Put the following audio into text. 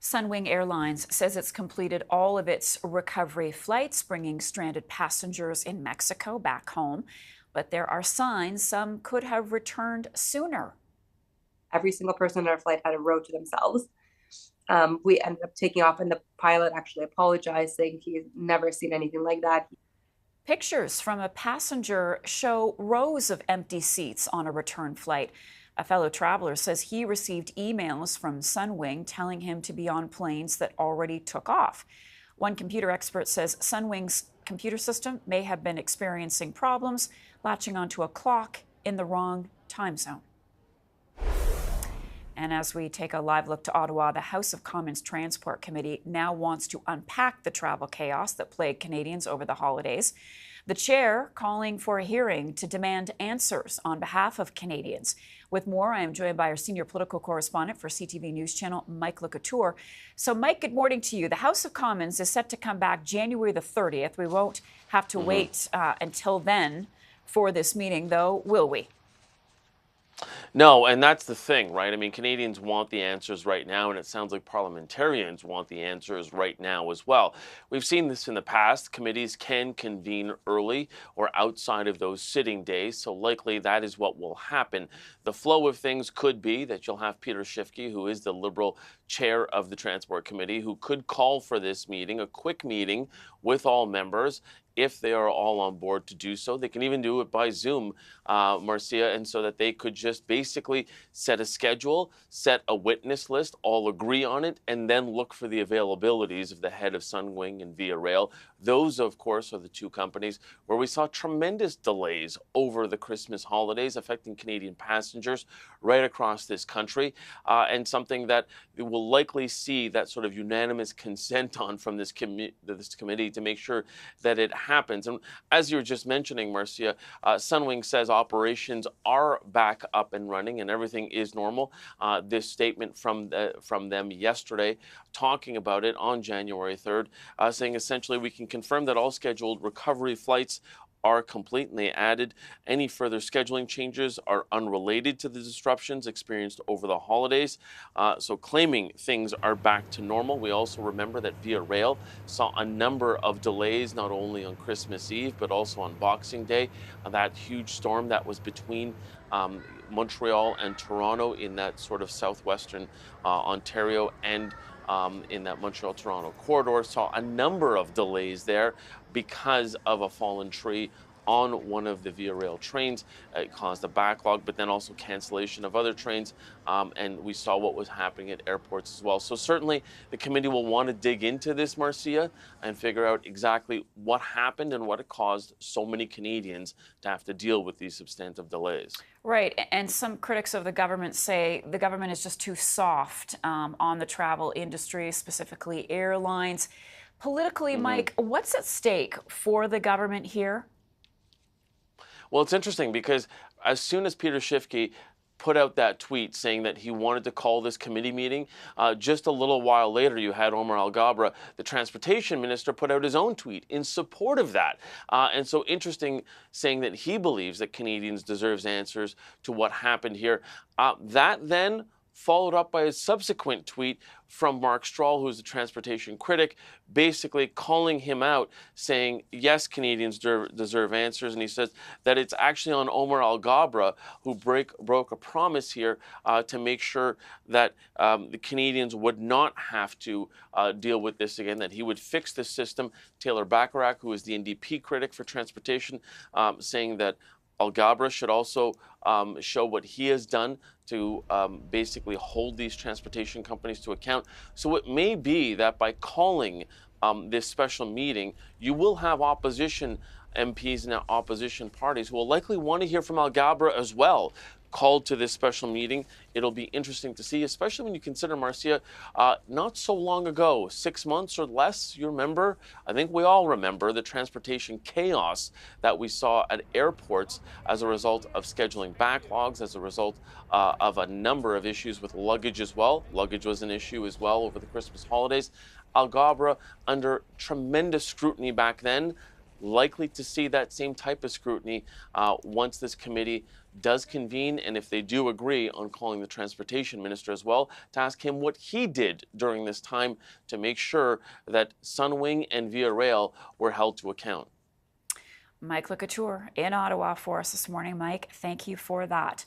Sunwing Airlines says it's completed all of its recovery flights, bringing stranded passengers in Mexico back home. But there are signs some could have returned sooner. Every single person on our flight had a row to themselves. We ended up taking off, and the pilot actually apologized, saying he's never seen anything like that. Pictures from a passenger show rows of empty seats on a return flight. A fellow traveler says he received emails from Sunwing telling him to be on planes that already took off. One computer expert says Sunwing's computer system may have been experiencing problems, latching onto a clock in the wrong time zone. And as we take a live look to Ottawa, the House of Commons Transport Committee now wants to unpack the travel chaos that plagued Canadians over the holidays. The chair calling for a hearing to demand answers on behalf of Canadians. With more, I am joined by our senior political correspondent for CTV News Channel, Mike Couteur. So, Mike, good morning to you. The House of Commons is set to come back January the 30th. We won't have to wait until then for this meeting, though, will we? No, and that's the thing, right? I mean, Canadians want the answers right now, and it sounds like parliamentarians want the answers right now as well. We've seen this in the past. Committees can convene early or outside of those sitting days, so likely that is what will happen. The flow of things could be that you'll have Peter Schiffke, who is the Liberal chair of the Transport Committee, who could call for this meeting, a quick meeting with all members, if they are all on board to do so. They can even do it by Zoom, Marcia, and so that they could just basically set a schedule, set a witness list, all agree on it, and then look for the availabilities of the head of Sunwing and Via Rail. Those, of course, are the two companies where we saw tremendous delays over the Christmas holidays, affecting Canadian passengers right across this country, and something that we will likely see that sort of unanimous consent on from this committee to make sure that it happens. And as you were just mentioning, Marcia, Sunwing says operations are back up and running and everything is normal. This statement from them yesterday, talking about it on January 3rd, saying essentially we can confirm that all scheduled recovery flights are completely added. Any further scheduling changes are unrelated to the disruptions experienced over the holidays. So claiming things are back to normal. We also remember that Via Rail saw a number of delays, not only on Christmas Eve, but also on Boxing Day. That huge storm that was between Montreal and Toronto in that sort of southwestern Ontario and in that Montreal-Toronto corridor, saw a number of delays there because of a fallen tree on one of the Via Rail trains. It caused a backlog, but then also cancellation of other trains. And we saw what was happening at airports as well. So certainly the committee will want to dig into this, Marcia, and figure out exactly what happened and what it caused so many Canadians to have to deal with these substantive delays. Right. And some critics of the government say the government is just too soft on the travel industry, specifically airlines. Politically, Mike, what's at stake for the government here? Well, it's interesting because as soon as Peter Schiffke put out that tweet saying that he wanted to call this committee meeting, just a little while later, you had Omar Alghabra, the transportation minister, put out his own tweet in support of that. And so interesting, saying that he believes that Canadians deserve answers to what happened here. That then followed up by a subsequent tweet from Mark Strahl, who's a transportation critic, basically calling him out, saying, yes, Canadians deserve answers. And he says that it's actually on Omar Alghabra, who broke a promise here to make sure that the Canadians would not have to deal with this again, that he would fix the system. Taylor Bacharach, who is the NDP critic for transportation, saying that Alghabra should also show what he has done to basically hold these transportation companies to account. So it may be that by calling this special meeting, you will have opposition MPs and opposition parties who will likely want to hear from Alghabra as well, called to this special meeting. It'll be interesting to see, especially when you consider, Marcia, not so long ago, 6 months or less, you remember, I think we all remember the transportation chaos that we saw at airports as a result of scheduling backlogs, as a result of a number of issues with luggage as well. Luggage was an issue as well over the Christmas holidays. Alghabra under tremendous scrutiny back then. likely to see that same type of scrutiny once this committee does convene, and if they do agree on calling the transportation minister as well to ask him what he did during this time to make sure that Sunwing and Via Rail were held to account. Couteur in Ottawa for us this morning. Mike, thank you for that.